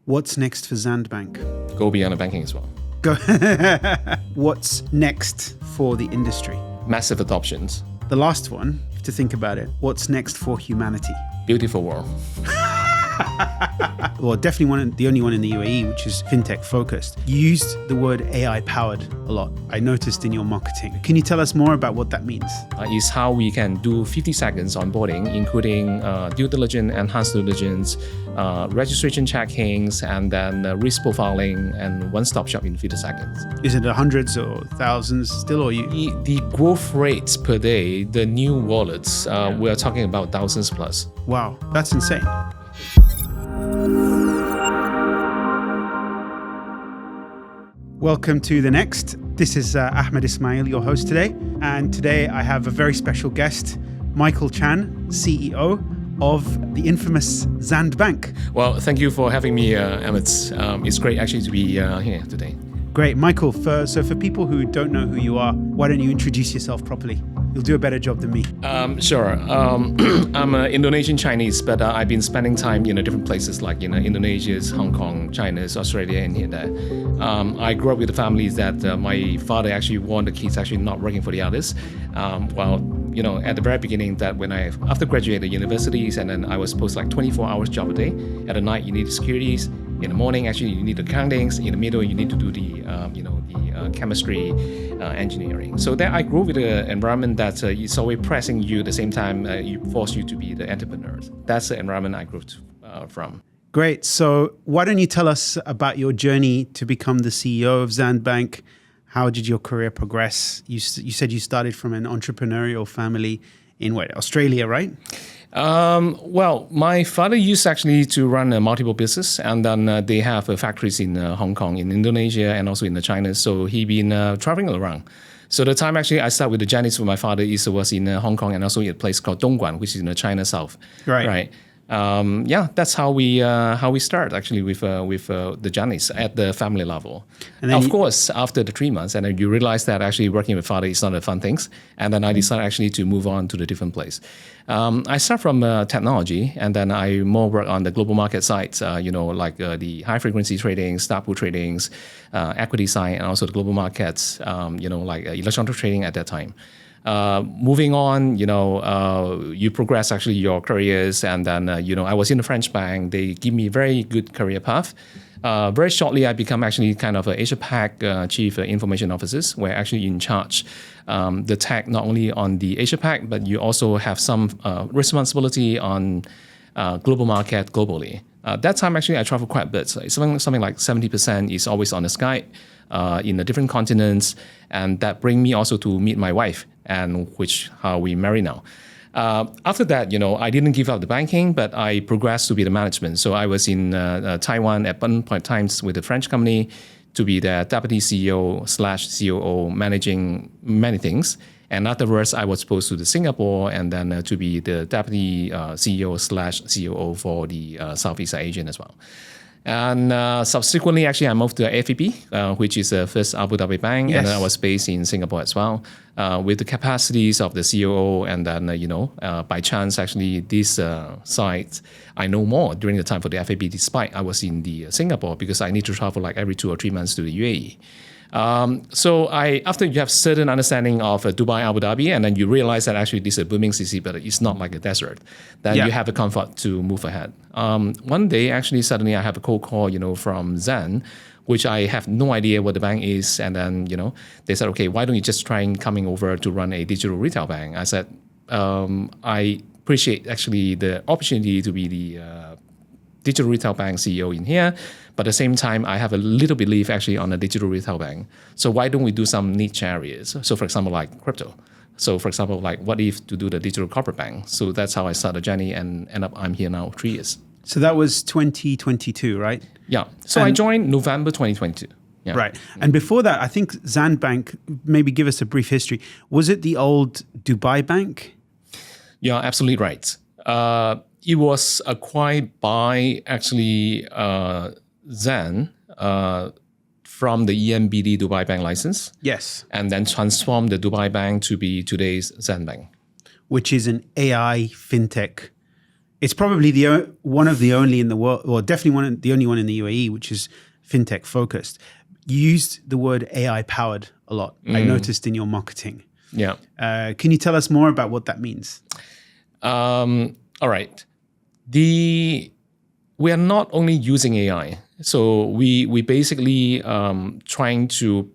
What's next for Zand Bank? Go beyond the banking as well. Go. What's next for the industry? Massive adoptions. The last one, to think about it, what's next for humanity? Beautiful world. Well, definitely the only one in the UAE, which is fintech focused. You used the word AI powered a lot. I noticed in your marketing. Can you tell us more about what that means? Is how we can do 50 seconds onboarding, including due diligence, enhanced due diligence, registration checkings, and then risk profiling, and one-stop shop in 50 seconds. Is it hundreds or thousands still, or you? The growth rates per day, the new wallets, we are talking about thousands plus. Wow, that's insane. Welcome to The Next. This is Ahmed Ismail, your host today. And today I have a very special guest, Michael Chan, CEO of the infamous Zand Bank. Well, thank you for having me, Ahmed. It's great actually to be here today. Great. Michael, so for people who don't know who you are, why don't you introduce yourself properly? You'll do a better job than me. Sure. I'm Indonesian Chinese, but I've been spending time in different places like Indonesia, Hong Kong, China, Australia, and here and there. I grew up with a family that my father actually warned the kids actually not working for the others. At the very beginning, that when after graduating universities, and then I was supposed 24 hours job a day. At the night, you need securities. In the morning, actually, you need accountings. In the middle, you need to do the chemistry, engineering. So there, I grew with an environment that is always pressing you. At the same time, you force you to be the entrepreneur. That's the environment I grew from. Great. So why don't you tell us about your journey to become the CEO of Zand Bank? How did your career progress? You said you started from an entrepreneurial family in Australia, right? Well, my father used actually to run a multiple business, and then they have factories in Hong Kong, in Indonesia, and also in China. So he been traveling around. So the time actually I started with the journeys with my father was in Hong Kong, and also in a place called Dongguan, which is in the China South. Right. That's how we start actually with the journeys at the family level. And then of course, after the 3 months, and then you realize that actually working with father is not a fun thing. And then I decided actually to move on to the different place. I start from technology, and then I more work on the global market side, the high frequency trading, stock pool tradings, equity side, and also the global markets, electronic trading at that time. Moving on, you progress actually your careers, and then, I was in the French bank. They give me very good career path. Very shortly, I become actually kind of a Asia-Pac Chief Information Officers, where actually in charge the tech not only on the Asia-Pac, but you also have some responsibility on global market globally. That time, actually, I travel quite a bit. So it's something like 70% is always on the Skype in the different continents, and that bring me also to meet my wife, and how we marry now. After that, I didn't give up the banking, but I progressed to be the management. So I was in Taiwan at one point times with a French company to be the deputy CEO/COO, managing many things. And afterwards, I was supposed to Singapore, and then to be the deputy CEO/COO for the Southeast Asian as well. And subsequently, actually, I moved to AFB, which is the first Abu Dhabi bank, yes. And then I was based in Singapore as well, with the capacities of the COO. And then, by chance, actually, this site, I know more during the time for the FAB, despite I was in the Singapore, because I need to travel every 2 or 3 months to the UAE. So after you have certain understanding of Dubai, Abu Dhabi, and then you realize that actually this is a booming city, but it's not like a desert, then you have the comfort to move ahead. One day, actually, suddenly I have a cold call, from Zand, which I have no idea what the bank is. And then, they said, okay, why don't you just try coming over to run a digital retail bank? I said, I appreciate actually the opportunity to be the digital retail bank CEO in here, but at the same time, I have a little belief actually on a digital retail bank. So why don't we do some niche areas? So for example, like crypto. So for example, what if to do the digital corporate bank? So that's how I started the journey, and I'm here now 3 years. So that was 2022, right? Yeah. So I joined November 2022. Yeah. Right. And before that, I think Zand Bank, maybe give us a brief history. Was it the old Dubai bank? Yeah, absolutely right. It was acquired by actually Zand from the EMBD Dubai Bank license. Yes. And then transformed the Dubai Bank to be today's Zand Bank. Which is an AI fintech It's probably one of the only in the world, or definitely the only one in the UAE, which is fintech focused. You used the word AI powered a lot. I noticed in your marketing. Yeah. Can you tell us more about what that means? All right. We are not only using AI. So we basically trying to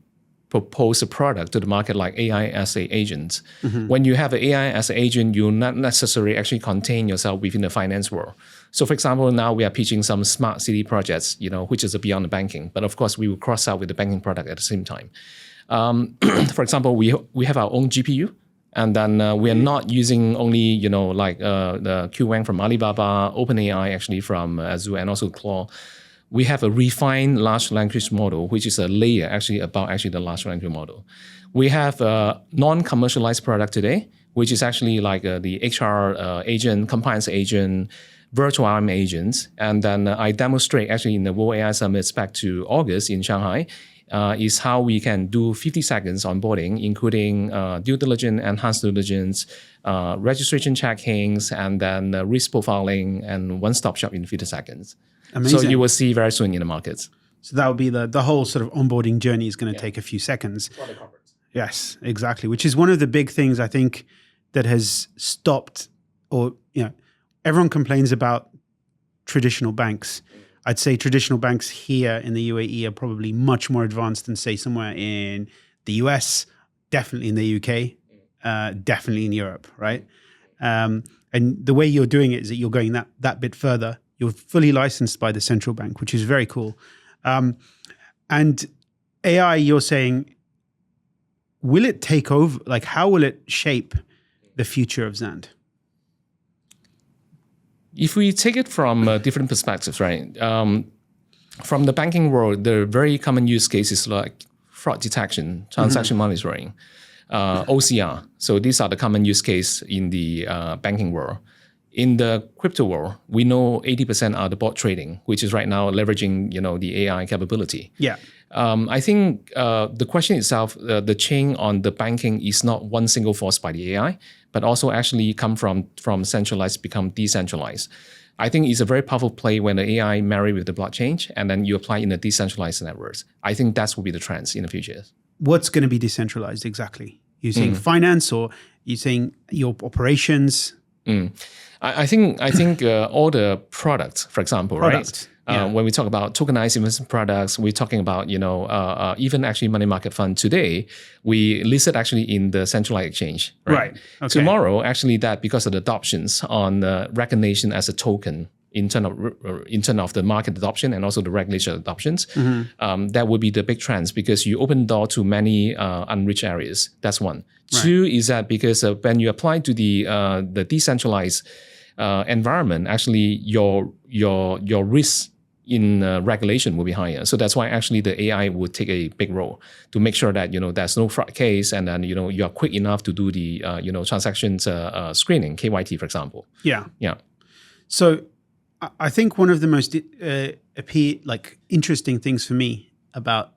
propose a product to the market like AI as an agent. When you have an AI as an agent, you not necessarily actually contain yourself within the finance world. So for example, now we are pitching some smart city projects, which is beyond the banking. But of course, we will cross out with the banking product at the same time. For example, we have our own GPU. And then we are not using only, the QWang from Alibaba, OpenAI actually from Azure, and also Claude. We have a refined large language model, which is a layer actually about the large language model. We have a non-commercialized product today, which is actually like the HR agent, compliance agent, virtual RM agents. And then I demonstrate actually in the World AI Summit back to August in Shanghai, is how we can do 50 seconds onboarding, including due diligence, enhanced due diligence, registration checkings, and then risk profiling, and one-stop shop in 50 seconds. Amazing. So you will see very soon in the markets. So that will be the whole sort of onboarding journey is going to take a few seconds. For the corporates. Yes, exactly. Which is one of the big things I think that has stopped, or everyone complains about traditional banks. I'd say traditional banks here in the UAE are probably much more advanced than, say, somewhere in the US, definitely in the UK, definitely in Europe, right? And the way you're doing it is that you're going that bit further. You're fully licensed by the central bank, which is very cool. And AI, you're saying, will it take over? Like, how will it shape the future of Zand? If we take it from different perspectives, right? From the banking world, the very common use cases like fraud detection, transaction monitoring, OCR. So these are the common use case in the banking world. In the crypto world, we know 80% are the bot trading, which is right now leveraging the AI capability. Yeah. I think the question itself, the chain on the banking is not one single force by the AI, but also actually come from centralized become decentralized. I think it's a very powerful play when the AI marry with the blockchain and then you apply in the decentralized networks. I think that will be the trends in the future. What's going to be decentralized exactly? You're saying finance, or you're saying your operations? I think all the products, for example, right? When we talk about tokenized investment products, we're talking about, even actually money market fund today, we listed actually in the centralized exchange. Right. Okay. Tomorrow, actually that because of the adoptions on recognition as a token in terms of the market adoption and also the regulation adoptions, that would be the big trends because you open the door to many unreached areas. That's one. Right. Two is that because when you apply to the decentralized environment, actually your risk in regulation will be higher. So that's why actually the AI would take a big role to make sure that there's no fraud case, and then you are quick enough to do the transactions screening, KYT, for example. Yeah. So I think one of the most interesting things for me about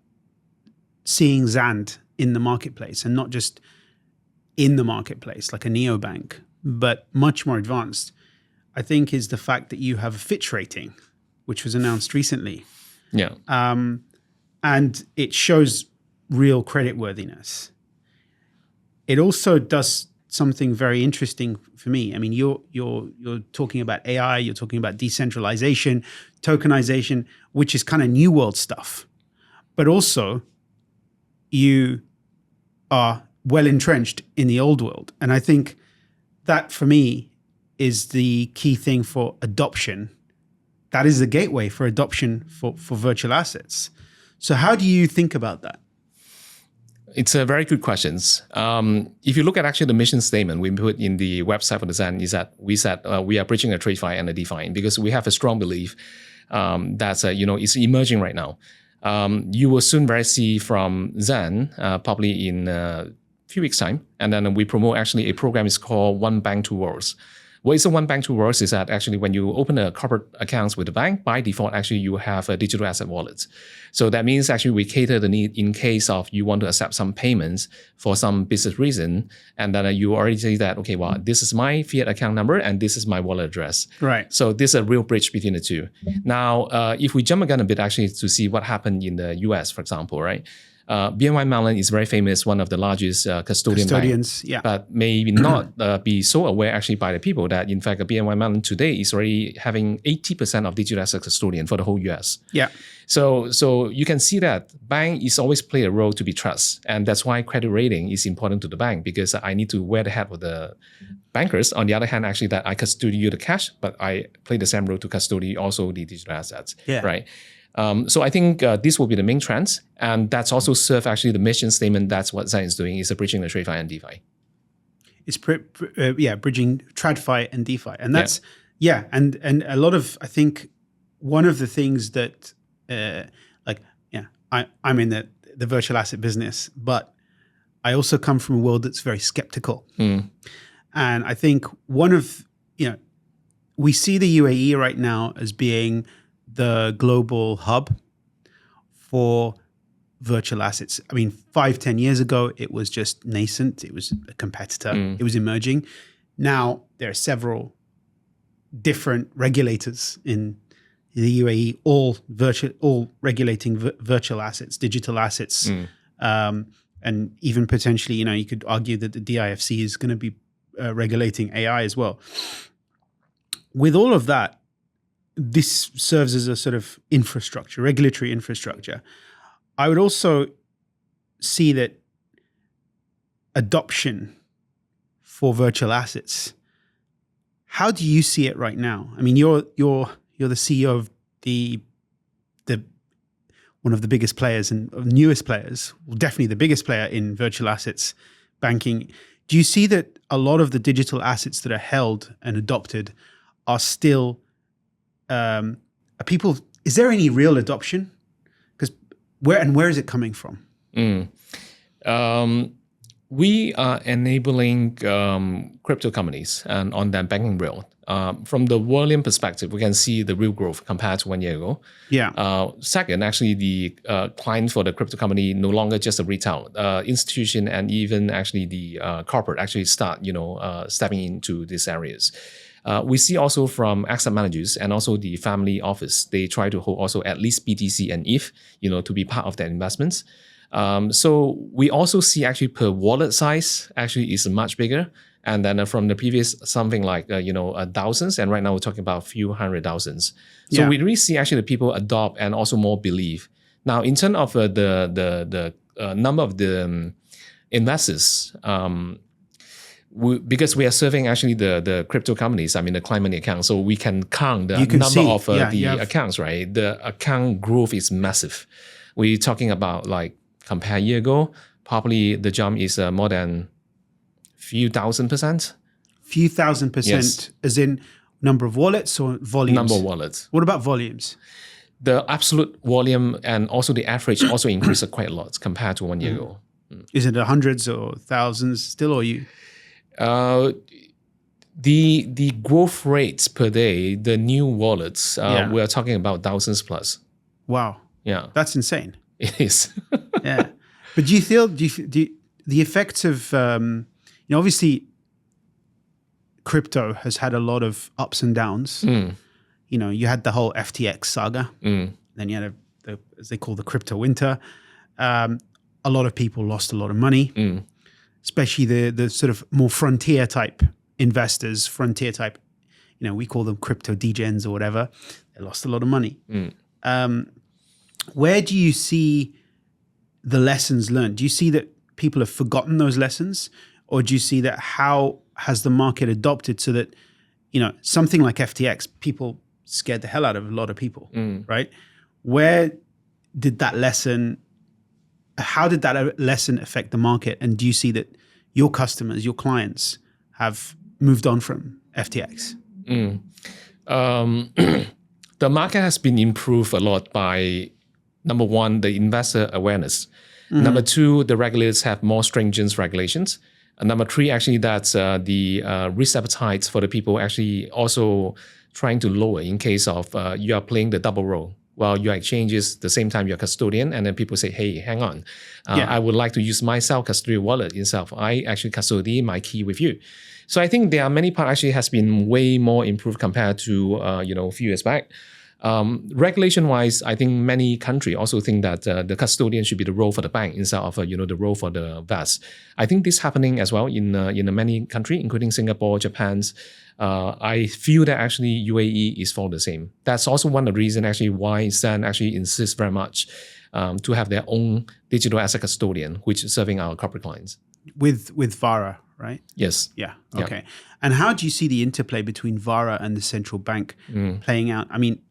seeing Zand in the marketplace, and not just in the marketplace like a neobank, but much more advanced, I think is the fact that you have a Fitch rating, which was announced recently. Yeah. And it shows real creditworthiness. It also does something very interesting for me. I mean, you're talking about AI, you're talking about decentralization, tokenization, which is kind of new world stuff. But also, you are well entrenched in the old world. And I think that, for me, is the key thing for adoption. That is the gateway for adoption for virtual assets. So how do you think about that? It's a very good question. If you look at actually the mission statement we put in the website for the Zand, is that we said we are bridging a TradFi and a DeFi because we have a strong belief that it's emerging right now. You will soon very see from Zand probably in a few weeks' time, and then we promote actually a program is called One Bank, Two Worlds. What is a one bank tool works is that actually when you open a corporate accounts with the bank, by default, actually you have a digital asset wallet. So that means actually we cater the need in case of you want to accept some payments for some business reason. And then you already say that, okay, well, this is my fiat account number and this is my wallet address. Right. So this is a real bridge between the two. Now, if we jump again a bit actually to see what happened in the US, for example, right? BNY Mellon is very famous, one of the largest custodians, yeah. But maybe not be so aware actually by the people that in fact BNY Mellon today is already having 80% of digital asset custodian for the whole US. Yeah. So you can see that bank is always play a role to be trust, and that's why credit rating is important to the bank, because I need to wear the hat with the bankers. On the other hand, actually that I custody you the cash, but I play the same role to custody also the digital assets. Yeah. Right. So I think this will be the main trends, and that's also serve actually the mission statement. That's what Zand is doing, is bridging the TradFi and DeFi. It's bridging TradFi and DeFi, and that's and a lot of, I think one of the things that I'm in the virtual asset business, but I also come from a world that's very skeptical, and I think one of we see the UAE right now as being the global hub for virtual assets. I mean, 5-10 years ago, it was just nascent. It was a competitor. It was emerging. Now there are several different regulators in the UAE, all regulating virtual assets, digital assets, and even potentially, you could argue that the DIFC is going to be regulating AI as well. With all of that, this serves as a sort of infrastructure, regulatory infrastructure. I would also see that adoption for virtual assets. How do you see it right now? I mean, you're the CEO of the one of the biggest players and newest players, well, definitely the biggest player in virtual assets banking. Do you see that a lot of the digital assets that are held and adopted are still is there any real adoption? Because where is it coming from? We are enabling crypto companies and on that banking rail. From the volume perspective, we can see the real growth compared to 1 year ago. Yeah. Second, actually, the client for the crypto company no longer just a retail institution, and even actually the corporate actually start stepping into these areas. We see also from asset managers and also the family office, they try to hold also at least BTC and ETH, to be part of their investments. So we also see actually per wallet size actually is much bigger. And then from the previous something like, thousands. And right now we're talking about a few hundred thousands. So we really see actually the people adopt and also more believe. Now, in terms of the number of the investors, because we are serving actually the crypto companies, I mean the client money accounts, so we can count the number of the accounts, right? The account growth is massive. We're talking about like compare a year ago, probably the jump is more than few thousand %. Few thousand %, yes. As in number of wallets or volumes? Number of wallets. What about volumes? The absolute volume and also the average also increased quite a lot compared to 1 year ago. Is it hundreds or thousands still, or you? The growth rates per day, the new wallets, we are talking about thousands plus. Wow. Yeah. That's insane. It is. Yeah. But do you feel the effects of, obviously crypto has had a lot of ups and downs. You had the whole FTX saga. Then you had as they call the crypto winter. A lot of people lost a lot of money. Especially the sort of more frontier type investors, we call them crypto degens or whatever. They lost a lot of money. Where do you see the lessons learned? Do you see that people have forgotten those lessons? Or do you see that how has the market adopted so that, something like FTX, people scared the hell out of a lot of people, right? How did that lesson affect the market? And do you see that your customers, your clients have moved on from FTX? The market has been improved a lot by, number one, the investor awareness. Number two, the regulators have more stringent regulations. Number three, actually, that's the risk appetite for the people actually also trying to lower in case of you are playing the double role. While your exchange is the same time you're custodian, and then people say, hey, hang on, I would like to use my self-custodial wallet itself. I actually custody my key with you. So I think there are many parts actually has been way more improved compared to a few years back. Regulation-wise, I think many countries also think that the custodian should be the role for the bank instead of the role for the VAS. I think this is happening as well in many countries, including Singapore, Japan. I feel that actually UAE is for the same. That's also one of the reasons actually why Zand actually insists very much to have their own digital asset custodian, which is serving our corporate clients. With VARA, right? Yes. Yeah. Okay. Yeah. And how do you see the interplay between VARA and the central bank playing out? I mean,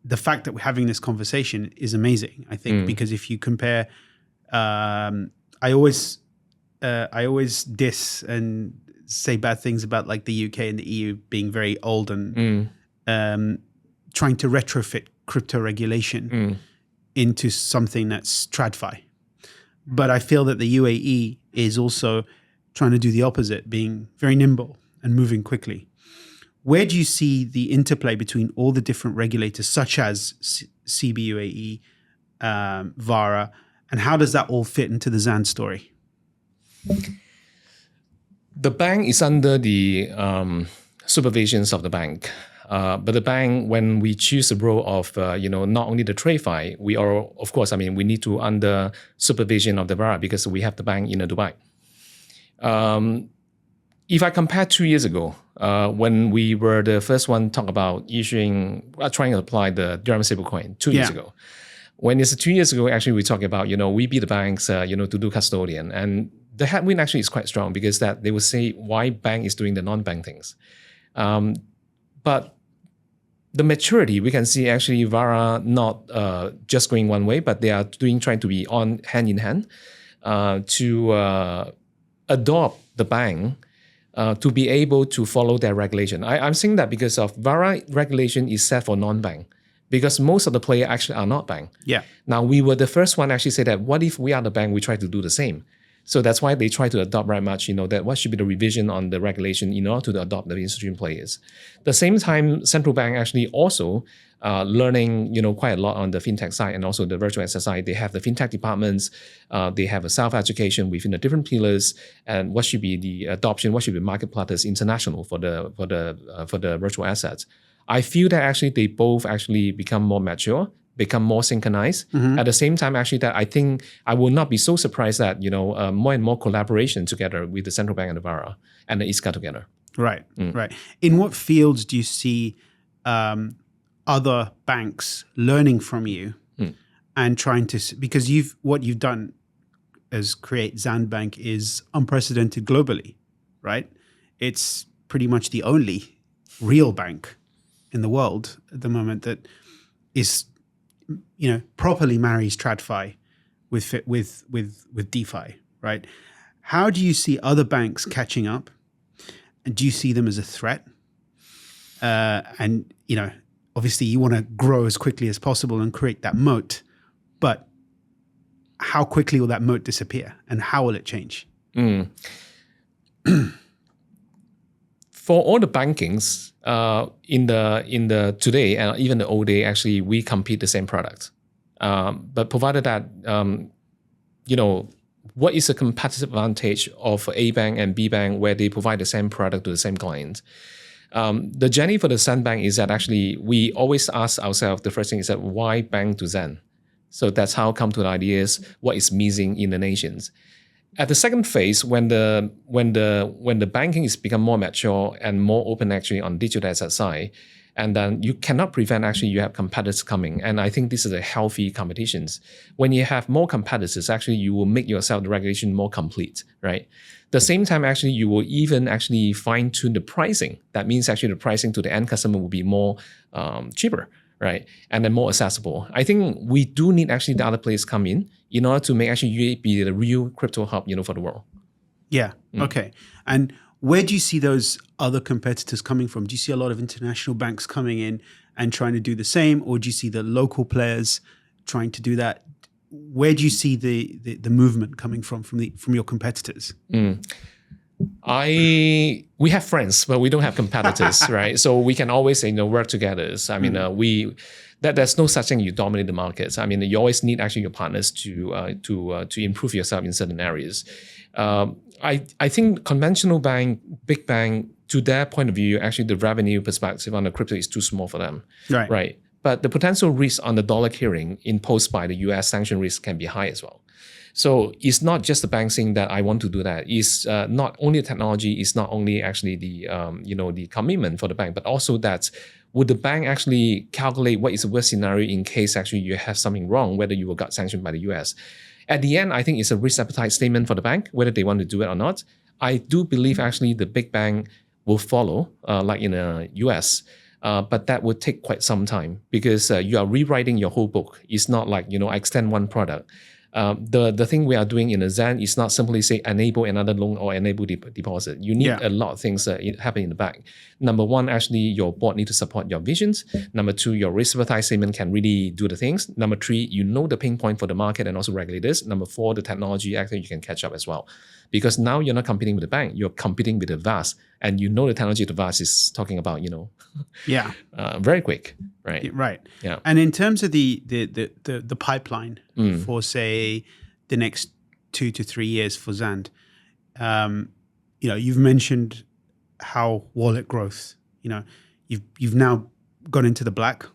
the fact that we're having this conversation is amazing, I think, because if you compare, I always diss and say bad things about like the UK and the EU being very old and trying to retrofit crypto regulation into something that's TradFi. But I feel that the UAE is also trying to do the opposite, being very nimble and moving quickly. Where do you see the interplay between all the different regulators, such as CBUAE, VARA, and how does that all fit into the Zand story? The bank is under the supervisions of the bank. But the bank, when we choose the role of, not only the TradFi, we are, of course, we need to under supervision of the VARA because we have the bank in Dubai. If I compare 2 years ago, when we were the first one talk about trying to apply the dirham stablecoin 2 years ago. When it's 2 years ago, actually, we talk about, we be the banks, to do custodian. And the headwind actually is quite strong because that they will say why bank is doing the non-bank things. But the maturity, we can see actually VARA not just going one way, but they are trying to be on hand in hand to adopt the bank to be able to follow their regulation. I'm saying that because of VARA regulation is set for non-bank, because most of the players actually are not bank. Yeah. Now, we were the first one actually say that, what if we are the bank, we try to do the same? So that's why they try to adopt very much, that what should be the revision on the regulation in order to adopt the institutional players. At the same time, central bank actually also learning, quite a lot on the fintech side and also the virtual asset side. They have the fintech departments. They have a self-education within the different pillars and what should be the adoption, what should be market practice international for the virtual assets. I feel that actually they both actually become more mature, become more synchronized. At the same time, actually, that I think I will not be so surprised that, more and more collaboration together with the central bank and the VARA and the ISCA together. Right, right. In what fields do you see other banks learning from you and trying to, because what you've done as create Zand Bank is unprecedented globally, right? It's pretty much the only real bank in the world at the moment that is, properly marries TradFi with DeFi, right? How do you see other banks catching up? And do you see them as a threat? And, obviously you want to grow as quickly as possible and create that moat, but how quickly will that moat disappear and how will it change? For all the bankings, in the today and even the old day, actually we compete the same product. But provided that, what is the competitive advantage of A bank and B bank where they provide the same product to the same client? The journey for the Zand Bank is that actually we always ask ourselves, the first thing is that why bank to Zand? So that's how come to the ideas, what is missing in the nations. At the second phase, when the banking is become more mature and more open actually on digital asset side, and then you cannot prevent actually you have competitors coming. And I think this is a healthy competitions. When you have more competitors, actually you will make yourself the regulation more complete, right? The same time, actually, you will even actually fine tune the pricing. That means actually the pricing to the end customer will be more cheaper, right? And then more accessible. I think we do need actually the other players come in order to make actually UAE be the real crypto hub, for the world. Yeah. Okay. And where do you see those other competitors coming from? Do you see a lot of international banks coming in and trying to do the same, or do you see the local players trying to do that? Where do you see the movement coming from your competitors? We have friends, but we don't have competitors, right? So we can always work together. I mean, there's no such thing you dominate the markets. I mean, you always need actually your partners to improve yourself in certain areas. I think conventional bank, big bank, to their point of view, actually the revenue perspective on the crypto is too small for them, right? But the potential risk on the dollar clearing imposed by the US sanction risk can be high as well. So it's not just the bank saying that I want to do that. It's not only the technology, it's not only actually the the commitment for the bank, but also that would the bank actually calculate what is the worst scenario in case actually you have something wrong, whether you got sanctioned by the US. At the end, I think it's a risk appetite statement for the bank, whether they want to do it or not. I do believe actually the big bank will follow, like in the US. But that would take quite some time because you are rewriting your whole book. It's not like, I extend one product. The thing we are doing in the Zand is not simply say enable another loan or enable deposit. You need a lot of things happen in the back. Number one, actually, your board need to support your visions. Number two, your risk appetite statement can really do the things. Number three, you know the pain point for the market and also regulators. Number four, the technology actually you can catch up as well. Because now you're not competing with the bank, you're competing with the VAS. And the technology the VAS is talking about, very quick, right? Right. Yeah. And in terms of the pipeline for, say, the next 2 to 3 years for Zand, you've mentioned how wallet growth, you've now gone into the black,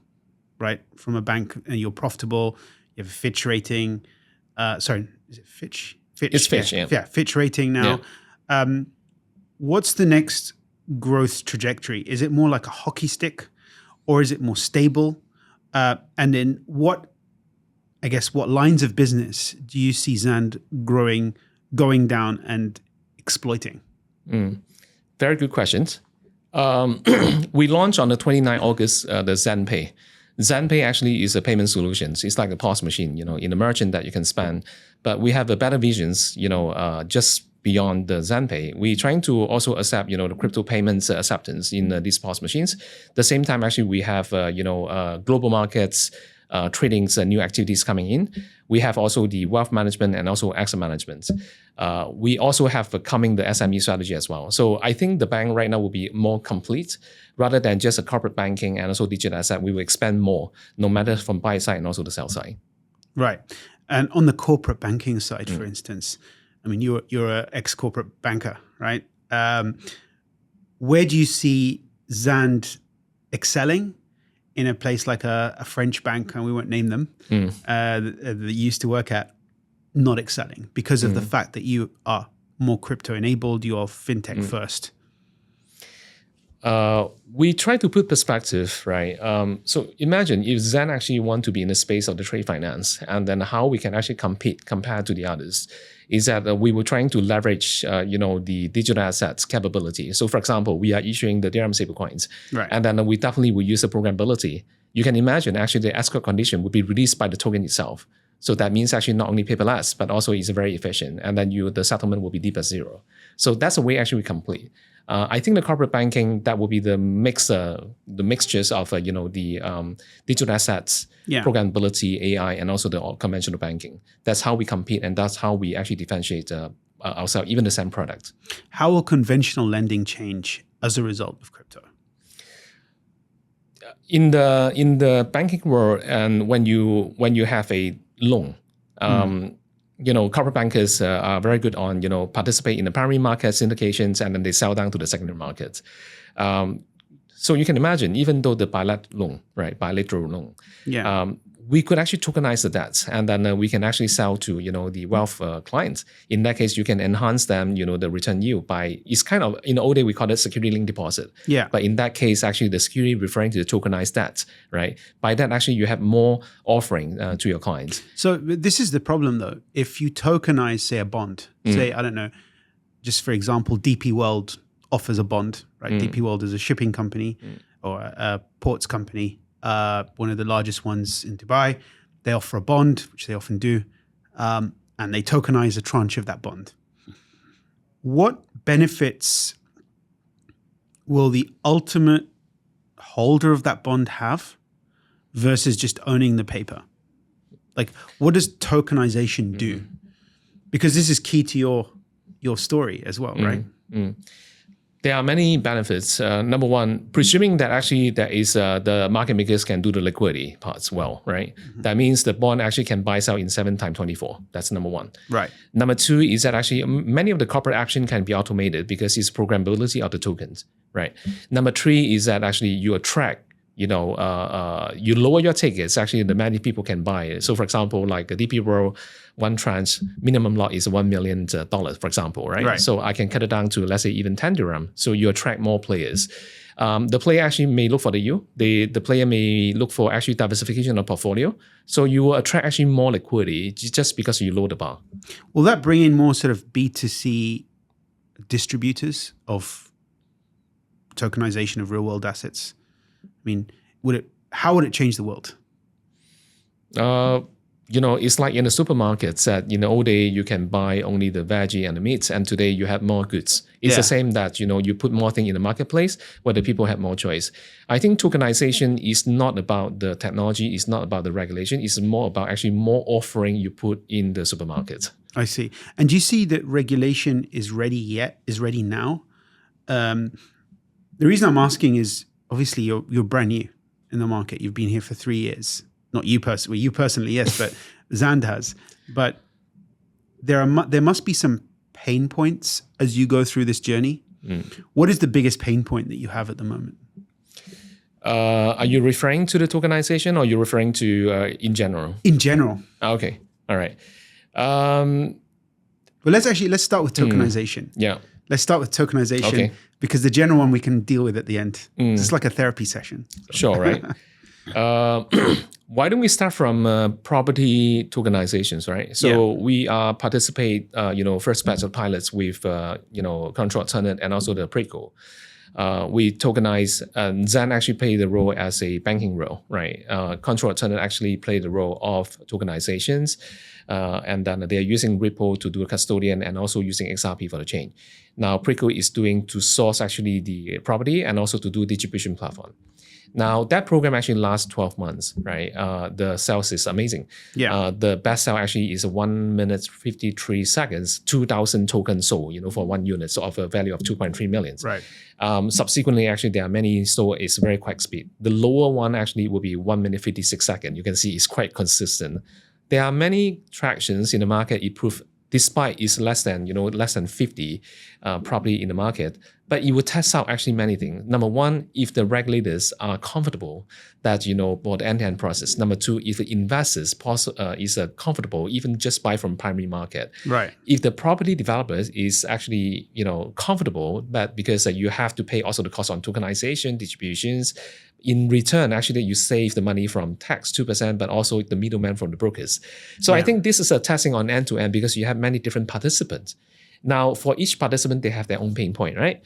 right, from a bank, and you're profitable. You have a Fitch rating. Sorry, is it Fitch? It's Fitch, yeah. Yeah, Fitch rating now. Yeah. What's the next growth trajectory? Is it more like a hockey stick, or is it more stable? And then what lines of business do you see Zand going down and exploiting? Very good questions. We launched on the 29th August the Zand Pay. Zand Pay actually is a payment solution. It's like a POS machine, in a merchant that you can spend. But we have a better visions, just beyond the Zand Pay. We're trying to also accept, the crypto payments acceptance in these POS machines. At the same time, actually, we have, global markets, tradings, new activities coming in. We have also the wealth management and also asset management. We also have coming the SME strategy as well. So I think the bank right now will be more complete rather than just a corporate banking and also digital asset. We will expand more, no matter from buy side and also the sell side. Right. And on the corporate banking side, for instance, I mean, you're an ex-corporate banker, right? Where do you see Zand excelling in a place like a French bank, and we won't name them, that you used to work at, not excelling because of the fact that you are more crypto enabled, you are fintech first? We try to put perspective, right? So imagine if Zand actually want to be in the space of the trade finance, and then how we can actually compete compared to the others is that we were trying to leverage, the digital assets capability. So for example, we are issuing the dirham stablecoins, right, and then we definitely will use the programmability. You can imagine actually the escrow condition would be released by the token itself. So that means actually not only paperless, but also it's very efficient. And then the settlement will be deep as zero. So that's the way actually we complete. I think the corporate banking, that will be the mixtures of the digital assets, programmability, AI, and also the conventional banking. That's how we compete, and that's how we actually differentiate ourselves, even the same product. How will conventional lending change as a result of crypto? In the banking world, and when you have a loan, corporate bankers are very good on, participate in the primary market syndications, and then they sell down to the secondary market. So you can imagine, even though the bilateral loan, we could actually tokenize the debts, and then we can actually sell to, the wealth clients. In that case, you can enhance them, the return yield by, it's kind of, in the old day, we call it security link deposit. Yeah. But in that case, actually the security referring to the tokenized debt, right? By that, actually, you have more offering to your clients. So this is the problem though. If you tokenize, say, a bond, say, I don't know, just for example, DP World offers a bond, right? DP World is a shipping company or a ports company. One of the largest ones in Dubai. They offer a bond, which they often do, and they tokenize a tranche of that bond. What benefits will the ultimate holder of that bond have versus just owning the paper? Like, what does tokenization do? Because this is key to your story as well, right? There are many benefits. Number one, presuming that actually there is the market makers can do the liquidity parts well, right? That means the bond actually can buy sell in 7 times 24. That's number one. Right. Number two is that actually many of the corporate action can be automated because it's programmability of the tokens, right? Number three is that actually you attract, you lower your tickets, actually the many people can buy it. So for example, like a DP World, one tranche minimum lot is $1 million, for example, right? So I can cut it down to, let's say, even 10 dirham. So you attract more players. The player actually may look for the yield. The player may look for actually diversification of portfolio. So you will attract actually more liquidity just because you lower the bar. Will that bring in more sort of B2C distributors of tokenization of real world assets? I mean, how would it change the world? It's like in the supermarkets that in the old day you can buy only the veggie and the meats, and today you have more goods. It's the same that you put more things in the marketplace where the people have more choice. I think tokenization is not about the technology, it's not about the regulation, it's more about actually more offering you put in the supermarket. I see. And do you see that regulation is ready now? The reason I'm asking is obviously you're brand new in the market. You've been here for 3 years. Not you personally. Well, you personally, yes, but Zand has. But there must be some pain points as you go through this journey. What is the biggest pain point that you have at the moment? Are you referring to the tokenization, or are you referring to in general? In general. Okay. All right. Well, let's start with tokenization. Yeah. Let's start with tokenization because the general one we can deal with at the end. It's like a therapy session. Sure, right? Why don't we start from property tokenizations, right? So we participate, first batch of pilots with, control alternate and also the Preco. We tokenize, Zand actually played the role as a banking role, right? Control alternate actually played the role of tokenizations. And then they're using Ripple to do a custodian and also using XRP for the chain. Now, Preco is doing to source actually the property and also to do distribution platform. Now, that program actually lasts 12 months, right? The sales is amazing. Yeah. The best sell actually is 1 minute 53 seconds, 2,000 tokens sold, for 1 unit, so of a value of 2.3 million. Right. Subsequently, actually, there are many, so it's very quick speed. The lower one actually will be 1 minute 56 seconds. You can see it's quite consistent. There are many tractions in the market. It proved, despite it's less than 50 property in the market, but it will test out actually many things. Number one, if the regulators are comfortable that for the end-to-end process. Number two, if the investors is comfortable even just buy from primary market. Right. If the property developers is actually comfortable, but because you have to pay also the cost on tokenization, distributions. In return, actually, you save the money from tax 2%, but also the middleman from the brokers. So I think this is a testing on end-to-end because you have many different participants. Now, for each participant, they have their own pain point, right?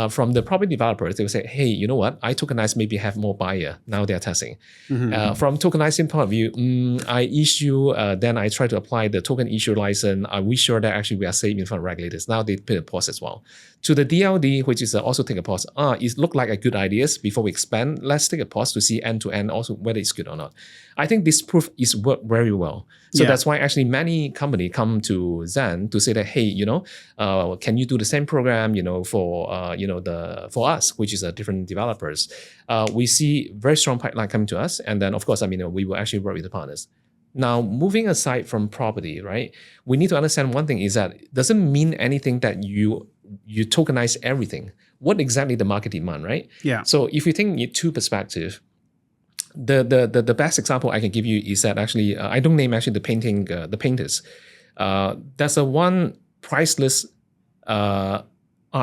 From the property developers, they will say, hey, you know what? I tokenize, maybe have more buyer. Now they're testing. From tokenizing point of view, I issue, then I try to apply the token issue license. Are we sure that actually we are safe in front of regulators? Now they put a pause as well. To the DLD, which is also take a pause. It looked like a good ideas before we expand. Let's take a pause to see end to end also whether it's good or not. I think this proof is worked very well. So that's why actually many companies come to Zand to say that, hey, can you do the same program, for us, which is a different developers. We see very strong pipeline coming to us. And then of course, we will actually work with the partners. Now, moving aside from property, right? We need to understand one thing is that it doesn't mean anything that you tokenize everything. What exactly the market demand, right? Yeah. So if you think in two perspectives, the best example I can give you is that actually I don't name actually the painters. There's a one priceless art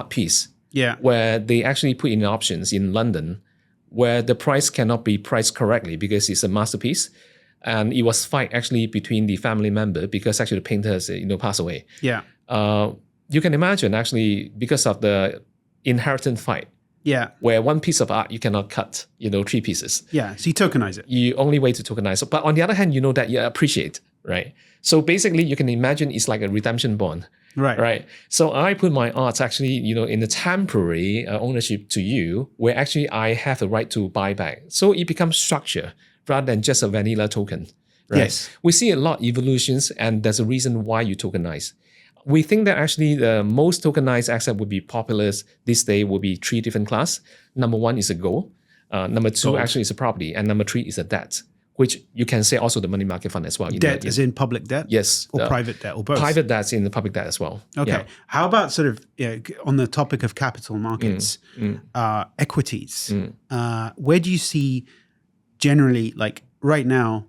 piece. Yeah. Where they actually put in options in London, where the price cannot be priced correctly because it's a masterpiece. And it was fight actually between the family member because actually the painters passed away. Yeah. You can imagine actually because of the inheritance fight. Yeah. Where one piece of art you cannot cut, 3 pieces. Yeah. So you tokenize it. You only way to tokenize it. But on the other hand, that you appreciate, right? So basically you can imagine it's like a redemption bond. Right. Right. So I put my art actually, in a temporary ownership to you, where actually I have the right to buy back. So it becomes structure rather than just a vanilla token. Right? Yes. We see a lot of evolutions, and there's a reason why you tokenize. we think that actually the most tokenized asset would be popular this day will be 3 different class. Number 1 is a gold. Number 2 Gold. actually is a property. And number 3 is a debt, which you can say also the money market fund as well. Debt as in public debt? Yes. Or private debt or both? Private debts in the public debt as well. Okay. Yeah. How about sort of on the topic of capital markets, equities? Where do you see generally, like right now,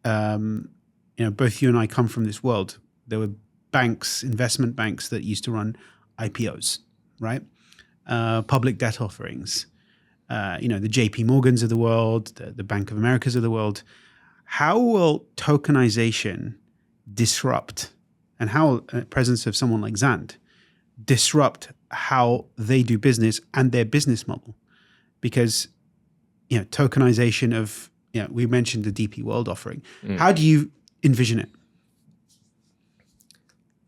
both you and I come from this world. There were banks, investment banks that used to run IPOs, right? Public debt offerings. The JP Morgans of the world, the Bank of Americas of the world. How will tokenization disrupt, and how presence of someone like Zand disrupt how they do business and their business model? Because, tokenization of, we mentioned the DP World offering. How do you envision it?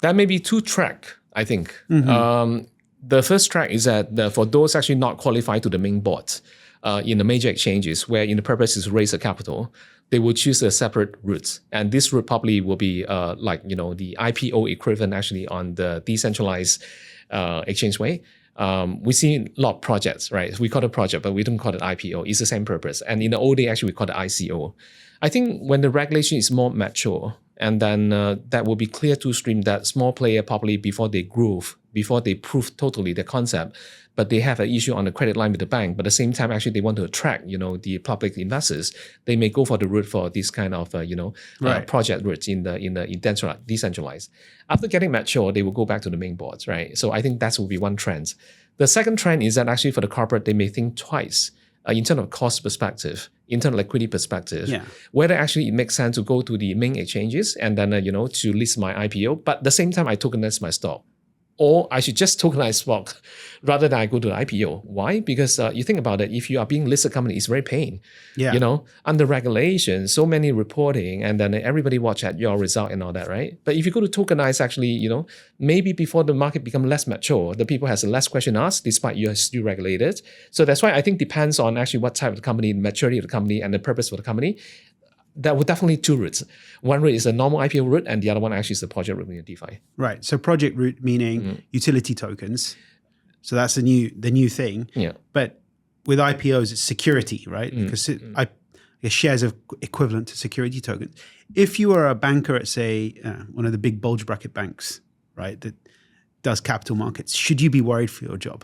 That may be 2 track, I think. The first track is that for those actually not qualified to the main board in the major exchanges, where in the purpose is to raise a capital, they will choose a separate route. And this route probably will be the IPO equivalent actually on the decentralized exchange way. We see a lot of projects, right? We call it project, but we don't call it IPO. It's the same purpose. And in the old day, actually, we call it ICO. I think when the regulation is more mature, and then that will be clear to stream that small player probably before they groove, before they prove totally the concept, but they have an issue on the credit line with the bank, but at the same time, actually, they want to attract, the public investors. They may go for the route for this kind of, project routes in the decentralized. After getting mature, they will go back to the main boards, right? So I think that will be one trend. The second trend is that actually for the corporate, they may think twice in terms of cost perspective, in terms of liquidity perspective, whether actually it makes sense to go to the main exchanges and then, to list my IPO, but at the same time, I tokenize my stock. Or I should just tokenize stock rather than I go to the IPO. Why? Because you think about it, if you are being listed company, it's very pain. Under regulation, so many reporting, and then everybody watch at your result and all that, right? But if you go to tokenize, actually, maybe before the market become less mature, the people has less question asked, despite you're still regulated. So that's why I think depends on actually what type of company, maturity of the company, and the purpose for the company. That would definitely 2 routes. One route is a normal IPO route, and the other one actually is the project route in DeFi. Right. So project route meaning utility tokens. So that's the new thing. Yeah. But with IPOs, it's security, right? Because I guess shares are equivalent to security tokens. If you are a banker at, say, one of the big bulge bracket banks, right, that does capital markets, should you be worried for your job?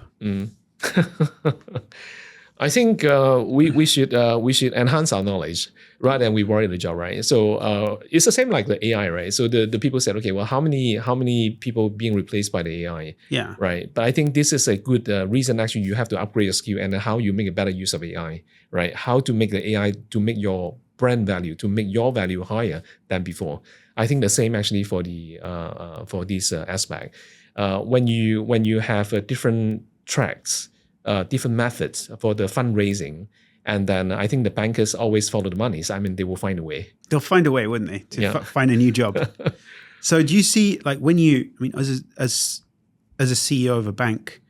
I think we should enhance our knowledge rather than we worry the job, right? So it's the same like the AI, right? So the people said, okay, well, how many people being replaced by the AI? Yeah. Right. But I think this is a good reason actually you have to upgrade your skill and how you make a better use of AI, right? How to make the AI to make your brand value, to make your value higher than before. I think the same actually for the for this aspect. When you have different tracks, different methods for the fundraising, and then I think the bankers always follow the money. So, I mean, they will find a way. They'll find a way, wouldn't they, to find a new job? So do you see, like as a CEO of a bank,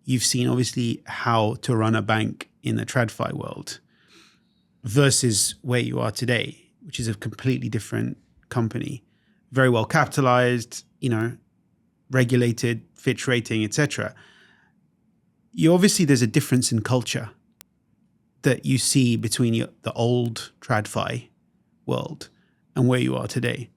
you've seen obviously how to run a bank in the TradFi world versus where you are today, which is a completely different company, very well capitalized, regulated, Fitch rating, etc. Obviously there's a difference in culture that you see between the old TradFi world and where you are today.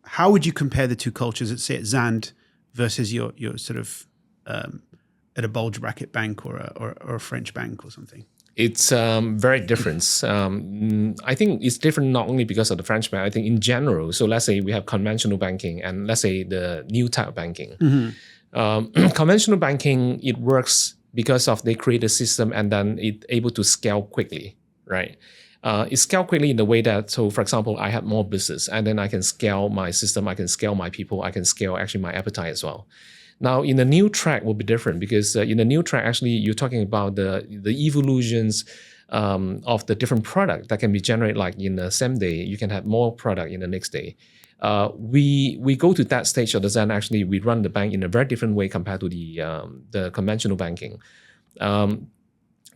How would you compare the two cultures, let's say at Zand versus your sort of at a bulge bracket bank or a French bank or something? It's very different. I think it's different not only because of the French bank. I think in general, so let's say we have conventional banking and let's say the new type of banking. Conventional banking, it works because of they create a system and then it able to scale quickly, right? It scale quickly in the way that, so for example, I have more business and then I can scale my system, I can scale my people, I can scale actually my appetite as well. Now, in the new track will be different because in the new track, actually, you're talking about the evolutions of the different product that can be generated like in the same day. You can have more product in the next day. We go to that stage of the Zand. Actually, we run the bank in a very different way compared to the conventional banking.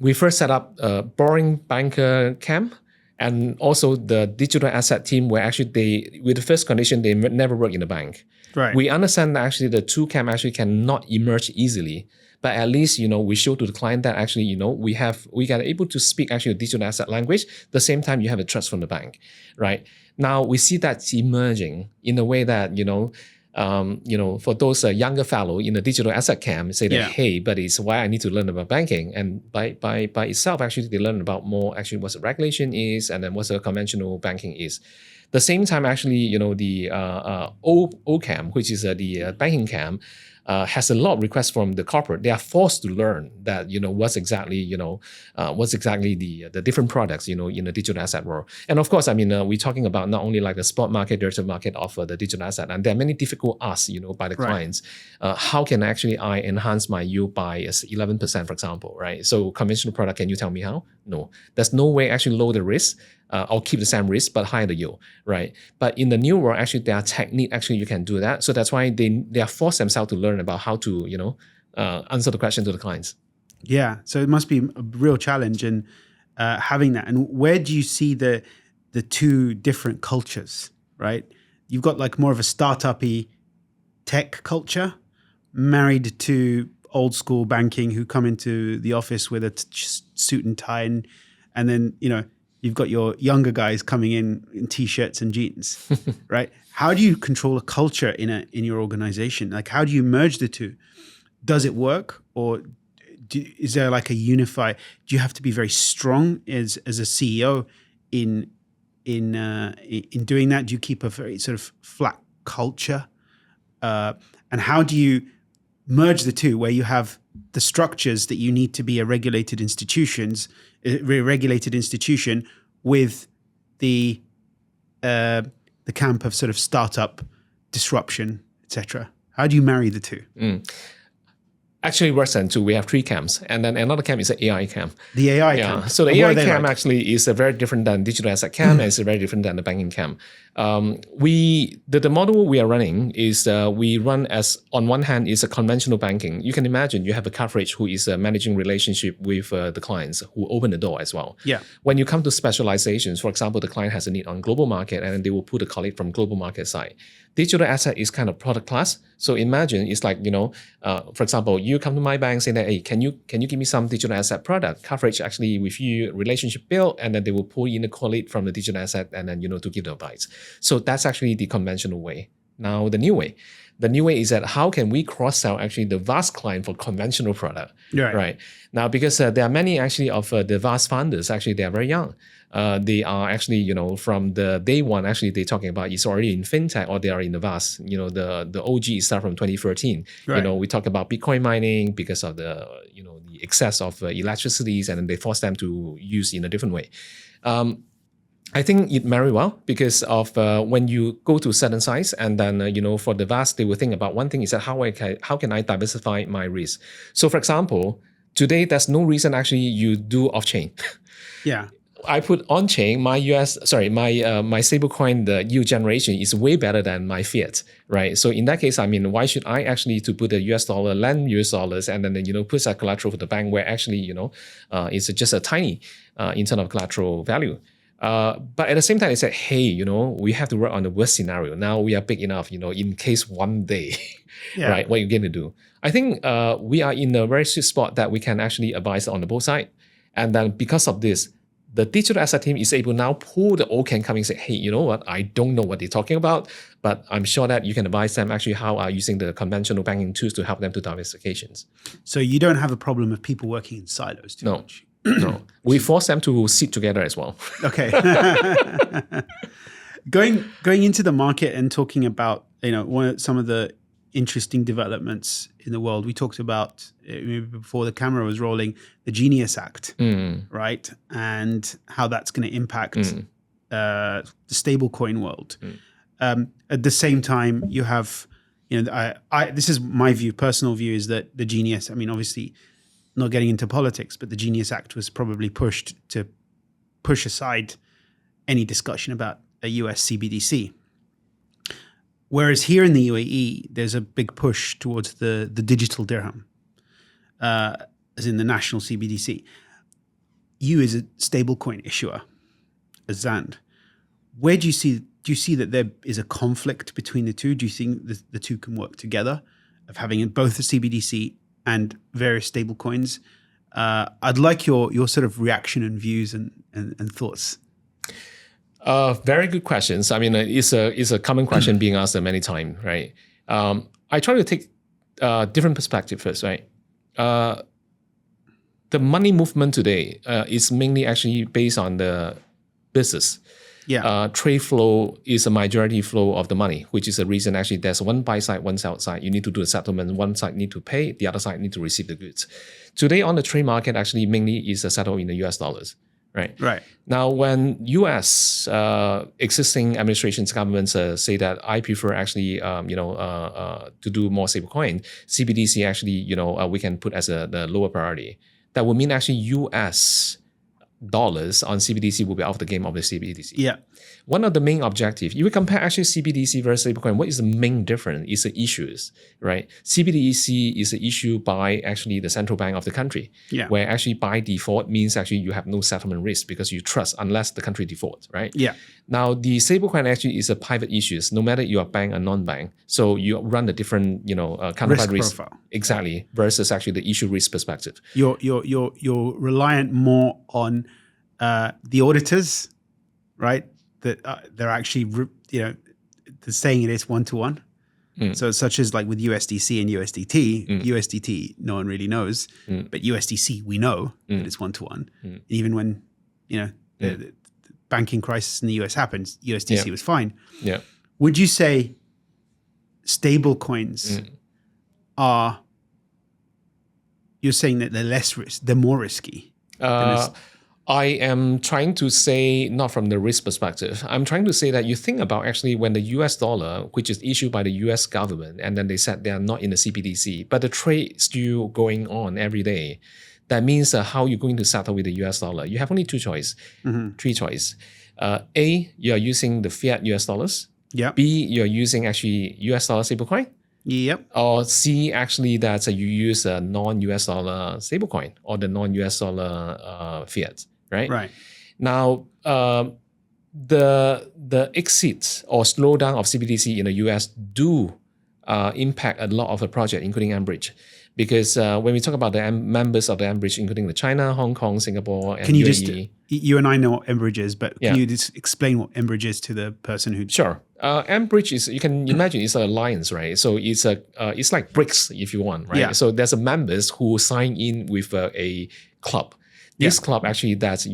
We first set up a boring banker camp, And also the digital asset team were actually with the first condition, they never work in the bank. Right. We understand that actually the two camp actually cannot emerge easily, but at least, we show to the client that actually, we are able to speak actually a digital asset language. At the same time, you have a trust from the bank, right? Now we see that's emerging in a way that, for those younger fellow in the digital asset camp, say that, hey, but it's why I need to learn about banking. And by itself, actually, they learn about more actually what the regulation is and then what the conventional banking is. The same time, actually, the O camp, which is the banking camp, has a lot of requests from the corporate. They are forced to learn that what's exactly the different products in the digital asset world. And of course, we're talking about not only like the spot market, derivative market of the digital asset, and there are many difficult asks by the clients. How can actually I enhance my yield by 11%, for example, right? So conventional product, can you tell me how? No, there's no way actually lower the risk. Or keep the same risk but higher the yield, right? But in the new world, actually, there are techniques actually you can do that. So that's why they are forced themselves to learn about how to answer the question to the clients. Yeah, so it must be a real challenge in having that. And where do you see the two different cultures, right? You've got like more of a startup-y tech culture married to old school banking who come into the office with a suit and tie and then you've got your younger guys coming in t-shirts and jeans, right? How do you control a culture in your organization? Like, how do you merge the two? Does it work, or is there like a unify? Do you have to be very strong as a CEO in doing that? Do you keep a very sort of flat culture? And how do you merge the two, where you have the structures that you need to be a regulated institution with the camp of sort of startup disruption, etc.? How do you marry the two? Actually, worse than two. We have three camps, and then another camp is an AI camp. The AI camp. So the AI camp actually is very different than digital asset camp, and it's very different than the banking camp. The model we are running is we run as, on one hand, is a conventional banking. You can imagine you have a coverage who is managing relationship with the clients who open the door as well. Yeah. When you come to specializations, for example, the client has a need on global market, and then they will put a colleague from global market side. Digital asset is kind of product class. So imagine it's like, for example, you come to my bank saying that, hey, can you give me some digital asset product coverage actually with you, relationship built, and then they will pull in a colleague from the digital asset and then, to give the advice. So that's actually the conventional way. Now, the new way is that how can we cross-sell actually the vast client for conventional product, right? Now, because there are many actually of the vast founders, actually they are very young. They are actually, from the day one, actually they're talking about it's already in fintech or they are in the vast. The OG start from 2013. Right. We talk about Bitcoin mining because of the, the excess of electricities, and then they force them to use in a different way. I think it very well because of when you go to certain size, and then for the vast, they will think about one thing is that how can I diversify my risk? So for example, today there's no reason actually you do off chain. Yeah. I put on chain my my stablecoin, the yield generation is way better than my fiat, right? So in that case, why should I actually to put a US dollar, lend US dollars, and then put that collateral for the bank where actually it's just a tiny in terms of collateral value. But at the same time, they said, hey, we have to work on the worst scenario. Now we are big enough, in case one day, right? What are you going to do? I think we are in a very sweet spot that we can actually advise on the both side. And then because of this, the digital asset team is able now pull the old can coming and say, hey, you know what? I don't know what they're talking about, but I'm sure that you can advise them actually how are using the conventional banking tools to help them to diversifications. So you don't have a problem of people working in silos too much? No. We force them to sit together as well. Okay. Going into the market and talking about, some of the interesting developments in the world. We talked about, maybe before the camera was rolling, the Genius Act, right? And how that's going to impact the stablecoin world. At the same time, you have, this is my view, personal view, is that the Genius, obviously not getting into politics, but the Genius Act was probably pushed to push aside any discussion about a US CBDC. Whereas here in the UAE, there's a big push towards the digital dirham, as in the national CBDC. You as a stablecoin issuer, as Zand. Where do you see that there is a conflict between the two? Do you think the two can work together, of having both a CBDC and various stable coins? I'd like your sort of reaction and views and thoughts. Very good questions. I mean, it's a common question being asked many times, right? I try to take different perspective first, right? The money movement today is mainly actually based on the business. Yeah. Trade flow is a majority flow of the money, which is the reason actually there's one buy side, one sell side. You need to do a settlement. One side need to pay, the other side need to receive the goods. Today on the trade market actually mainly is settled in the US dollars, right? Right. Now, when US existing administrations, governments say that I prefer actually, to do more stablecoin, CBDC actually, we can put as the lower priority. That would mean actually US dollars on CBDC will be out of the game of the CBDC. Yeah. One of the main objectives, if you compare actually CBDC versus stablecoin, what is the main difference? Is the issues, right? CBDC is an issue by actually the central bank of the country, where actually by default means actually you have no settlement risk because you trust unless the country defaults, right? Yeah. Now the stablecoin actually is a private issues, no matter you are bank or non-bank. So you run the different, counterparty risk profile. Exactly, versus actually the issue risk perspective. You're reliant more on the auditors, right? That they're actually, they're saying it is 1-to-1. So such as like with USDC and USDT, USDT, no one really knows, but USDC, we know that it's 1-to-1. Even when, the banking crisis in the US happened, USDC was fine. Yeah. Would you say stable coins are, you're saying that they're less risk, they're more risky? I am trying to say, not from the risk perspective, I'm trying to say that you think about actually when the US dollar, which is issued by the US government, and then they said they are not in the CBDC, but the trade still going on every day. That means how you're going to settle with the US dollar. You have only three choices. A, you're using the fiat US dollars. Yeah. B, you're using actually US dollar stablecoin. Yep. Or C, actually, that you use a non-US dollar stablecoin or the non-US dollar fiat, right? Right. Now, the exit or slowdown of CBDC in the US do impact a lot of the project, including Ambridge. Because when we talk about the members of the Ambridge, including the China, Hong Kong, Singapore, and can you UAE, you and I know what Ambridge is, but can you just explain what Ambridge is to the person who? Sure. Ambridge is, you can imagine, it's an alliance, right? So it's it's like BRICS, if you want, right? Yeah. So there's a members who sign in with a club. This club actually that,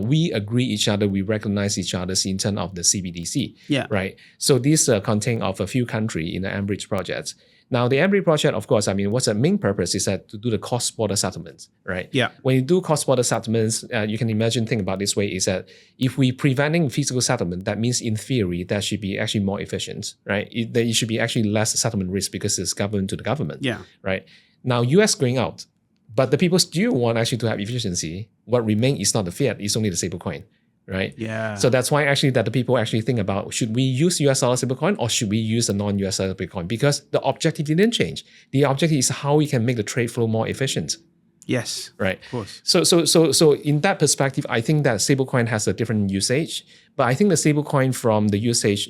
we agree each other, we recognize each other in terms of the CBDC, right? So this contain of a few countries in the Ambridge project. Now, the Ambridge project, of course, I mean, what's the main purpose is that to do the cross-border settlements, right? Yeah. When you do cross-border settlements, you can imagine, think about this way, is that if we preventing physical settlement, that means in theory, that should be actually more efficient, right? It should be actually less settlement risk because it's government to the government, right? Now, US going out, but the people still want actually to have efficiency. What remains is not the fiat, it's only the stablecoin. Right? Yeah. So that's why actually that the people actually think about, should we use US dollar stablecoin or should we use a non-US dollar stablecoin? Because the objective didn't change. The objective is how we can make the trade flow more efficient. Yes. Right. Of course. So in that perspective, I think that stablecoin has a different usage. But I think the stablecoin from the usage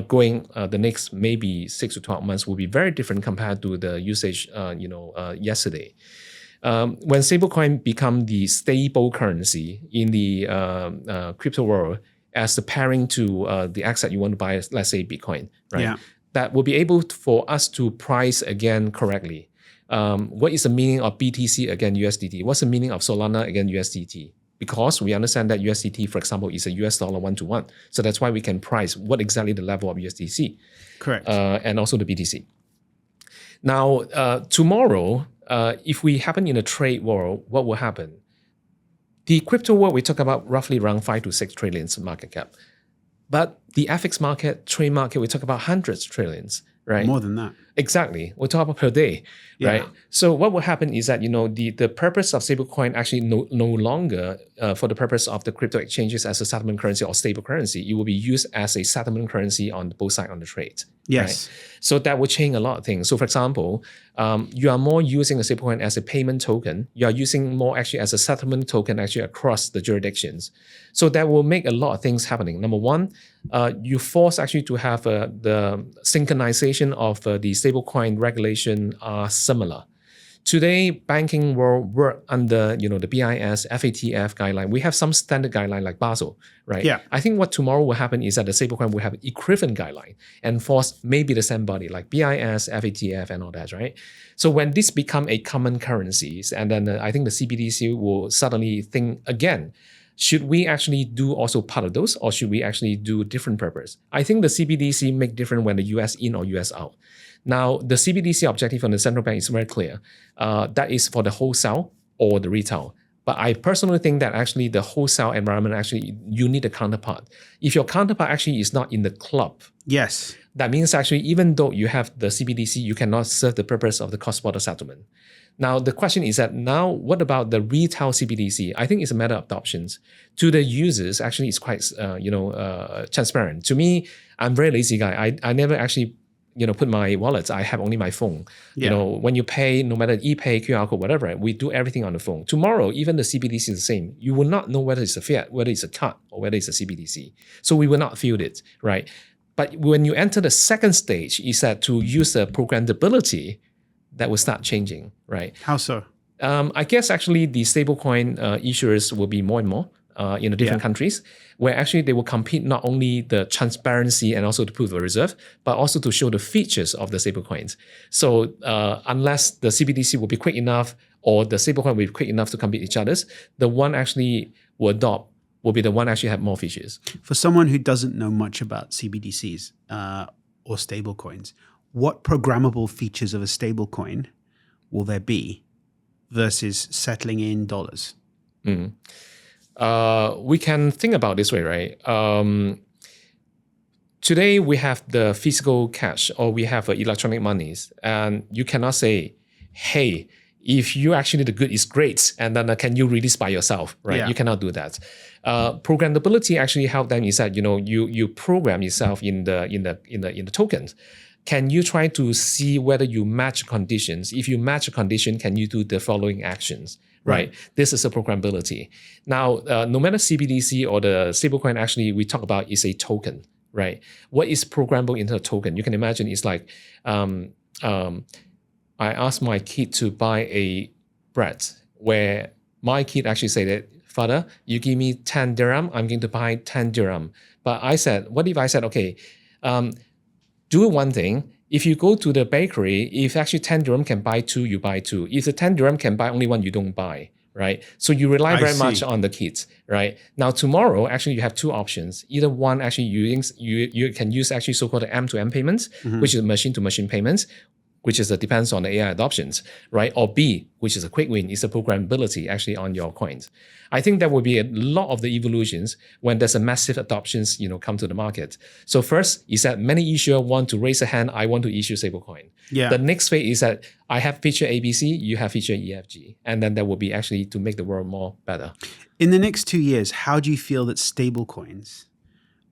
going the next maybe 6 to 12 months will be very different compared to the usage yesterday. When stablecoin become the stable currency in the crypto world as the pairing to the asset you want to buy, let's say Bitcoin, right? Yeah. That will be able for us to price again correctly. What is the meaning of BTC against USDT? What's the meaning of Solana against USDT? Because we understand that USDT, for example, is a US dollar 1-to-1. So that's why we can price what exactly the level of USDC. Correct. And also the BTC. Now, tomorrow, if we happen in a trade world, what will happen? The crypto world, we talk about roughly around 5 to 6 trillion market cap. But the FX market, trade market, we talk about hundreds of trillions, right? More than that. Exactly. We're talking about per day, right? So what will happen is that, the purpose of stablecoin actually no longer for the purpose of the crypto exchanges as a settlement currency or stable currency. It will be used as a settlement currency on both sides on the trade. Yes. Right? So that will change a lot of things. So for example, you are more using a stablecoin as a payment token. You are using more actually as a settlement token actually across the jurisdictions. So that will make a lot of things happening. Number one, you force actually to have the synchronization of the stablecoin regulation are similar. Today, banking world work under the BIS, FATF guideline. We have some standard guideline like Basel, right? Yeah. I think what tomorrow will happen is that the stablecoin will have an equivalent guideline and force maybe the same body like BIS, FATF, and all that, right? So when this become a common currencies, and then I think the CBDC will suddenly think again. Should we actually do also part of those, or should we actually do different purpose? I think the CBDC make different when the US in or US out. Now, the CBDC objective from the central bank is very clear. That is for the wholesale or the retail. But I personally think that actually the wholesale environment, actually, you need a counterpart. If your counterpart actually is not in the club, yes, that means actually even though you have the CBDC, you cannot serve the purpose of the cross-border settlement. Now, the question is that now, what about the retail CBDC? I think it's a matter of adoptions. To the users, actually, it's quite transparent. To me, I'm a very lazy guy. I never actually put my wallet. I have only my phone. Yeah. When you pay, no matter ePay, QR code, whatever, we do everything on the phone. Tomorrow, even the CBDC is the same. You will not know whether it's a fiat, whether it's a card, or whether it's a CBDC. So we will not feel it, right? But when you enter the second stage, is that to use the programmability, that will start changing, right? How so? I guess actually the stablecoin issuers will be more and more in the different countries, where actually they will compete not only the transparency and also the proof of reserve, but also to show the features of the stablecoins. So unless the CBDC will be quick enough or the stablecoin will be quick enough to compete each other's, the one actually will adopt will be the one actually have more features. For someone who doesn't know much about CBDCs or stablecoins, what programmable features of a stablecoin will there be versus settling in dollars? We can think about this way, right? Today we have the physical cash or we have electronic monies, and you cannot say, hey, if you actually the good is great, and then can you release by yourself, right? Yeah. You cannot do that. Programmability actually help them is that you program yourself in the tokens. Can you try to see whether you match conditions? If you match a condition, can you do the following actions? Right. This is a programmability. Now, no matter CBDC or the stablecoin, actually, we talk about is a token, right? What is programmable into a token? You can imagine it's like, I asked my kid to buy a bread, where my kid actually said that, Father, you give me 10 dirham, I'm going to buy 10 dirham. But I said, what if I said, okay, do one thing. If you go to the bakery, if actually 10 dirham can buy 2, you buy 2. If the 10 dirham can buy only 1, you don't buy, right? So you rely very much on the kids, right? Now tomorrow, actually you have 2 options. Either one, actually you can use actually so-called M2M payments, which is machine-to-machine payments, which is depends on the AI adoptions, right? Or B, which is a quick win, is the programmability actually on your coins. I think there will be a lot of the evolutions when there's a massive adoptions, come to the market. So first is that many issuers want to raise a hand, I want to issue stablecoin. Yeah. The next phase is that I have feature ABC, you have feature EFG. And then that will be actually to make the world more better. In the next 2 years, how do you feel that stablecoins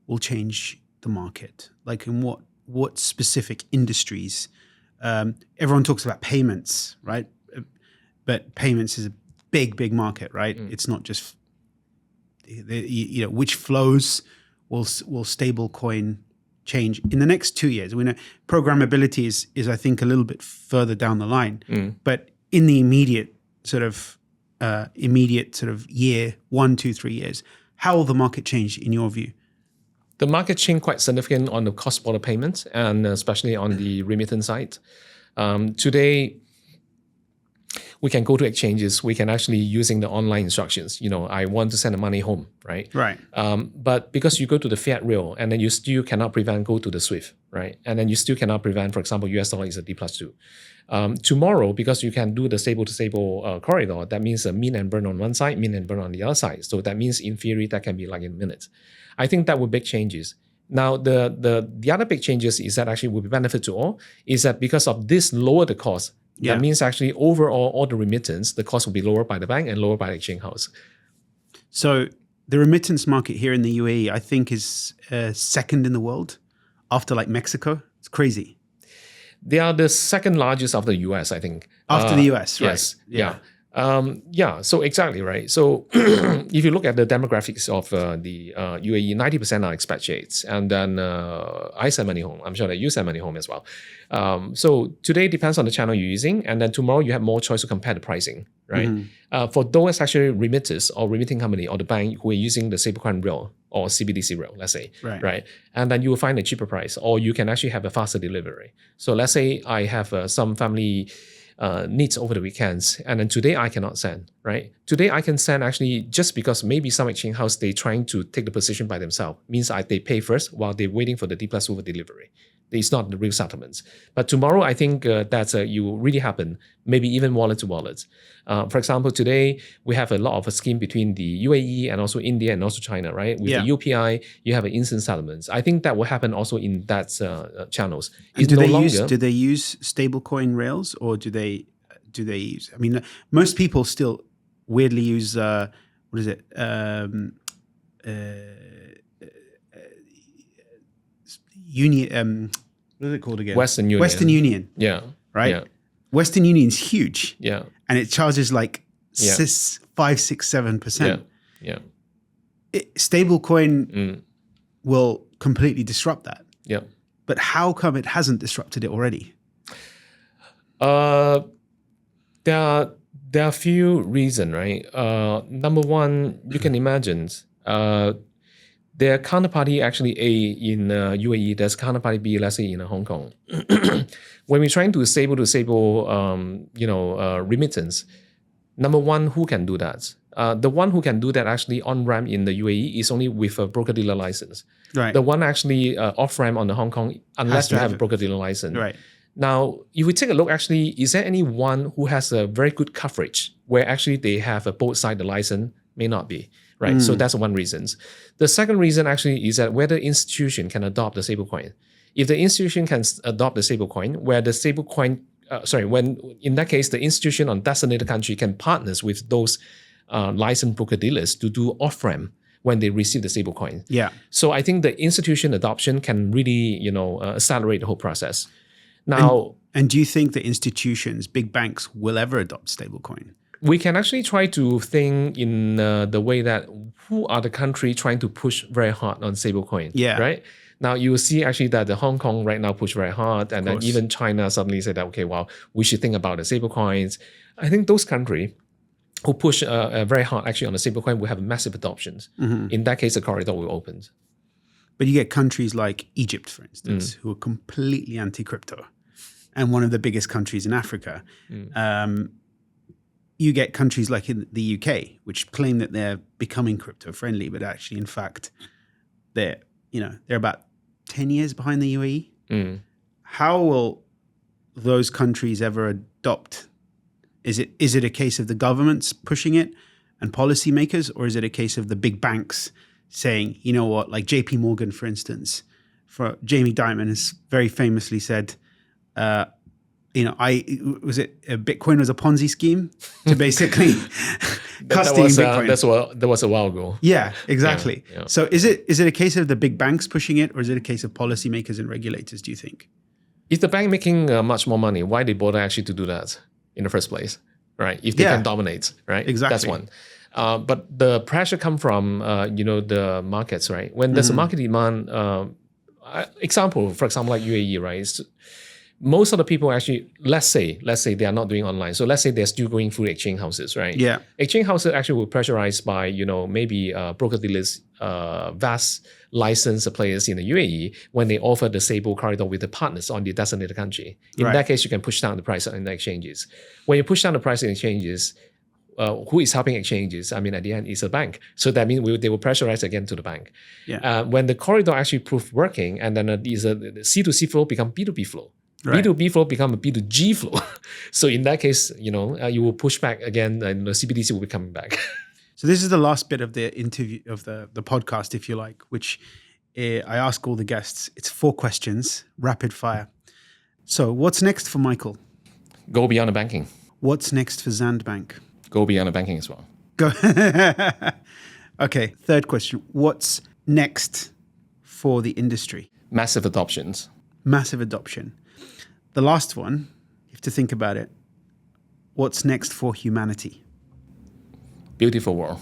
will change the market? Like in what specific industries? Everyone talks about payments, right? But payments is a big market, right? It's not just, which flows will stablecoin change in the next 2 years? We know programmability is I think a little bit further down the line, but in the immediate sort of year, 1, 2, 3 years, how will the market change in your view? The market change quite significant on the cross-border payments and especially on the remittance side. Today, we can go to exchanges. We can actually using the online instructions. I want to send the money home, right? Right. But because you go to the fiat rail and then you still cannot prevent go to the SWIFT, right? And then you still cannot prevent, for example, US dollar is a D+2. Tomorrow, because you can do the stable-to-stable corridor, that means a mint and burn on one side, mint and burn on the other side. So that means in theory that can be like in minutes. I think that will big changes. Now, the other big changes is that actually will be benefit to all, is that because of this lower the cost, that means actually overall all the remittance, the cost will be lower by the bank and lower by the exchange house. So the remittance market here in the UAE, I think, is second in the world after like Mexico. It's crazy. They are the second largest after the US, I think. After the US, right? Yes. Yeah. So exactly, right. So if you look at the demographics of the UAE, 90% are expatriates. And then I send money home. I'm sure that you send money home as well. So today depends on the channel you're using. And then tomorrow you have more choice to compare the pricing, right? For those actually remitters or remitting company or the bank who are using the stablecoin rail or CBDC rail, let's say, right? And then you will find a cheaper price, or you can actually have a faster delivery. So let's say I have some family needs over the weekends, and then today I cannot send, right? Today I can send actually just because maybe some exchange house, they trying to take the position by themselves, means they pay first while they're waiting for the D+2 over delivery. It's not the real settlements. But tomorrow, I think that you will really happen, maybe even wallet to wallet. For example, today we have a lot of a scheme between the UAE and also India and also China, right? With the UPI, you have an instant settlements. I think that will happen also in that channels. And do they use stablecoin rails, or do they use? I mean, most people still weirdly use what is it? What is it called again? Western Union. Western Union. Yeah. Right? Yeah. Western Union's huge. Yeah. And it charges like 5, 6, 7%. Yeah. Stablecoin will completely disrupt that. Yeah. But how come it hasn't disrupted it already? There are a few reasons, right? Number one, you can imagine their counterparty actually A in UAE, there's counterparty B, let's say in Hong Kong. When we're trying to stable remittance, number one, who can do that? The one who can do that actually on-ramp in the UAE is only with a broker-dealer license. Right. The one actually off-ramp on the Hong Kong, unless you have a broker-dealer license. Right. Now, if we take a look, actually, is there anyone who has a very good coverage where actually they have a both side the license? May not be. Right, so that's one reason. The second reason actually is that whether institution can adopt the stablecoin. If the institution can adopt the stablecoin, where the stablecoin, when in that case the institution on designated country can partners with those licensed broker dealers to do off-ramp when they receive the stablecoin. Yeah. So I think the institution adoption can really, accelerate the whole process. Now, and do you think the institutions, big banks, will ever adopt stablecoin? We can actually try to think in the way that who are the country trying to push very hard on stablecoin. Yeah. Right. Now you will see actually that the Hong Kong right now push very hard, and then even China suddenly said that we should think about the stablecoins. I think those countries who push very hard actually on the stablecoin will have massive adoptions. In that case, the corridor will open. But you get countries like Egypt, for instance, who are completely anti-crypto, and one of the biggest countries in Africa. You get countries like in the UK, which claim that they're becoming crypto friendly, but actually, in fact, they're about 10 years behind the UAE. How will those countries ever adopt? Is it a case of the governments pushing it and policymakers, or is it a case of the big banks saying, you know what, like JP Morgan, for instance, for Jamie Dimon has very famously said, Bitcoin was a Ponzi scheme to basically custody Bitcoin. That was a while ago. Yeah, exactly. Yeah. So is it a case of the big banks pushing it, or is it a case of policymakers and regulators, do you think? Is the bank making much more money? Why they bother actually to do that in the first place, right? If they can dominate, right? Exactly. That's one. But the pressure come from, the markets, right? When there's a market demand, for example, like UAE, right? Most of the people actually, let's say they are not doing online. So let's say they're still going through exchange houses, right? Yeah. Exchange houses actually were pressurized by, maybe broker dealers, vast licensed players in the UAE when they offer the stable corridor with the partners on the designated country. In that case, you can push down the price in the exchanges. When you push down the price in exchanges, who is helping exchanges? I mean, at the end, it's a bank. So that means they will pressurize again to the bank. Yeah. When the corridor actually proved working, and then the C2C flow become B2B flow. Right. B2B flow become a B2G flow. So in that case, you will push back again, and the CBDC will be coming back. So this is the last bit of the interview of the podcast, if you like, which I ask all the guests. It's 4 questions, rapid fire. So what's next for Michael? Go beyond the banking. What's next for Zand Bank? Go beyond the banking as well. Go. Okay, 3rd question. What's next for the industry? Massive adoptions. Massive adoption. The last one, you have to think about it. What's next for humanity? Beautiful world.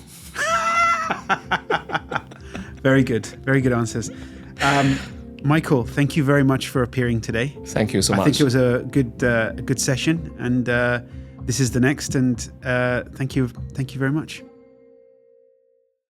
Very good. Very good answers. Michael, thank you very much for appearing today. Thank you so much. I think it was a good session, and this is the next. And thank you very much.